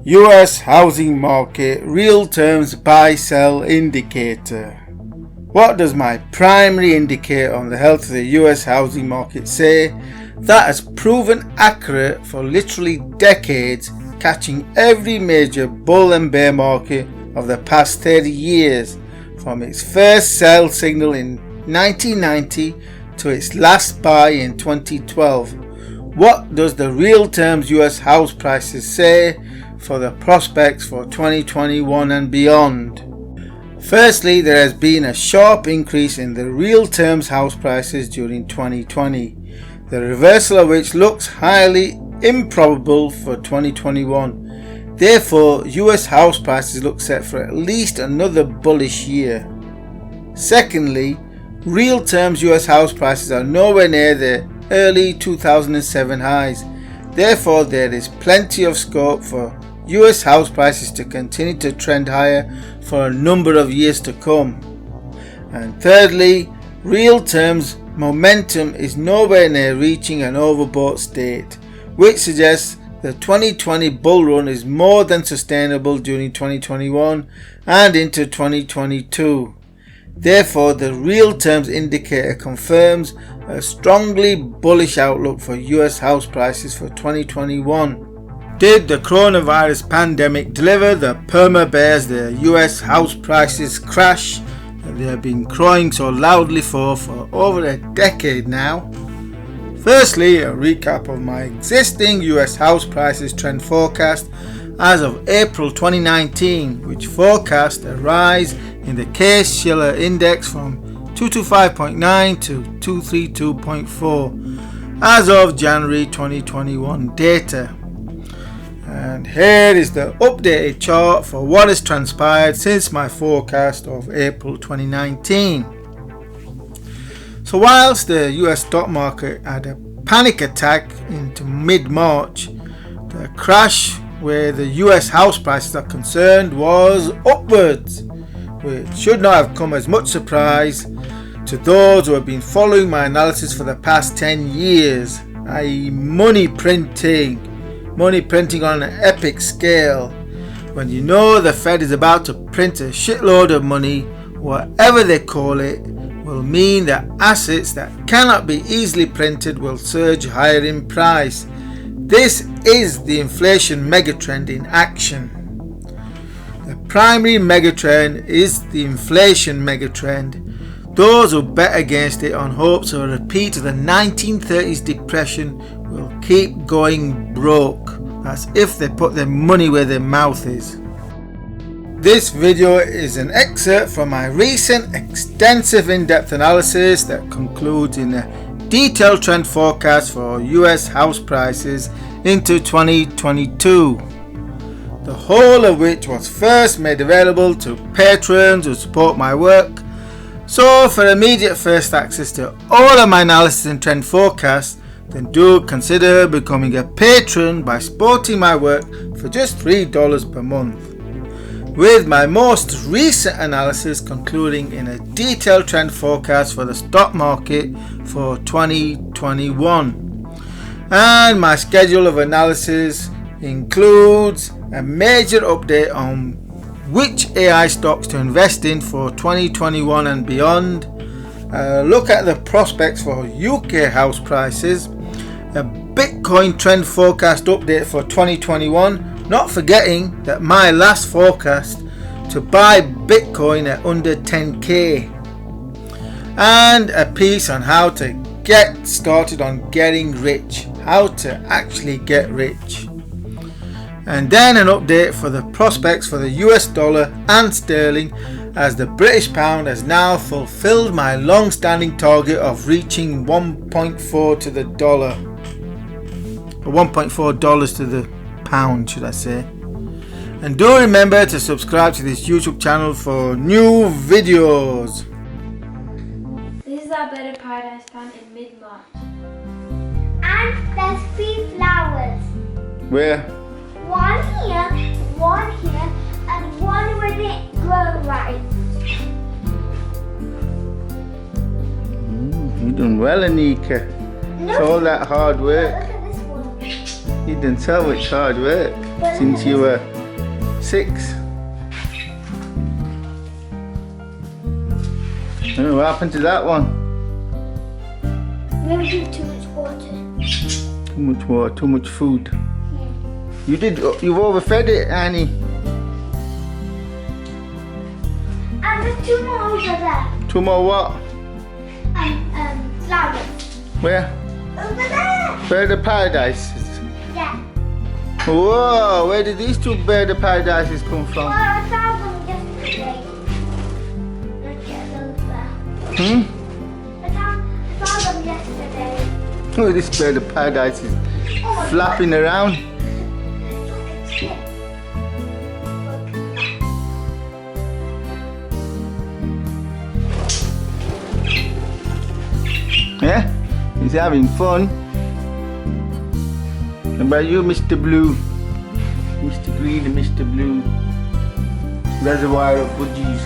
US housing market real terms buy-sell indicator. What does my primary indicator on the health of the US housing market say that has proven accurate for literally decades, catching every major bull and bear market of the past 30 years, from its first sell signal in 1990 to its last buy in 2012? What does the real terms US house prices say for the prospects for 2021 and beyond? Firstly, there has been a sharp increase in the real terms house prices during 2020, the reversal of which looks highly improbable for 2021. Therefore, US house prices look set for at least another bullish year. Secondly, real terms US house prices are nowhere near their early 2007 highs. Therefore, there is plenty of scope for US house prices to continue to trend higher for a number of years to come. And thirdly, real terms momentum is nowhere near reaching an overbought state, which suggests the 2020 bull run is more than sustainable during 2021 and into 2022. Therefore, the real terms indicator confirms a strongly bullish outlook for US house prices for 2021. Did the coronavirus pandemic deliver the perma bears the US house prices crash that they have been crowing so loudly for over a decade now? Firstly, a recap of my existing US house prices trend forecast as of April 2019, which forecast a rise in the Case-Shiller index from 225.9 to 232.4 as of January 2021 data. And here is the updated chart for what has transpired since my forecast of April 2019. So whilst the US stock market had a panic attack into mid-March, the crash where the US house prices are concerned was upwards, which should not have come as much surprise to those who have been following my analysis for the past 10 years, i.e. money printing on an epic scale. When you know the Fed is about to print a shitload of money, whatever they call it, will mean that assets that cannot be easily printed will surge higher in price. This is the inflation megatrend in action. The primary megatrend is the inflation megatrend. Those who bet against it on hopes of a repeat of the 1930s depression will keep going broke. That's if they put their money where their mouth is. This video is an excerpt from my recent extensive in-depth analysis that concludes in a detailed trend forecast for US house prices into 2022. The whole of which was first made available to patrons who support my work. So for immediate first access to all of my analysis and trend forecasts, then do consider becoming a patron by supporting my work for just $3 per month, with my most recent analysis concluding in a detailed trend forecast for the stock market for 2021. And my schedule of analysis includes a major update on which AI stocks to invest in for 2021 and beyond, a look at the prospects for UK house prices, a Bitcoin trend forecast update for 2021, not forgetting that my last forecast to buy Bitcoin at under 10k, and a piece on how to get started on getting rich, how to actually get rich. And then an update for the prospects for the US dollar and sterling, as the British pound has now fulfilled my long-standing target of reaching 1.4 to the dollar, or $1.4 to the pound, should I say. And do remember to subscribe to this YouTube channel for new videos. This is our bed of paradise found in mid-March. And there's 3 flowers. Where? One here, and one where they grow right. You done well, Anika. No. It's all that hard Look work. at this one. You done so much hard work But since you were 6. Oh, what happened to that one? Maybe give too much water. Too much water, too much food. Yeah. You've overfed it, Annie. And there's 2 more over there. 2 more what? Flowers. Where? Over there. Bird of paradises. Yeah. Whoa, where did these 2 bird of paradises come Well, from? I found them yesterday. Let's get those there. Hmm? I found them yesterday. Oh, this bird of paradise is Oh my flapping around. God. Look at it. Yeah? He's having fun. How about you, Mr. Blue? Mr. Green and Mr. Blue. Reservoir of budgies.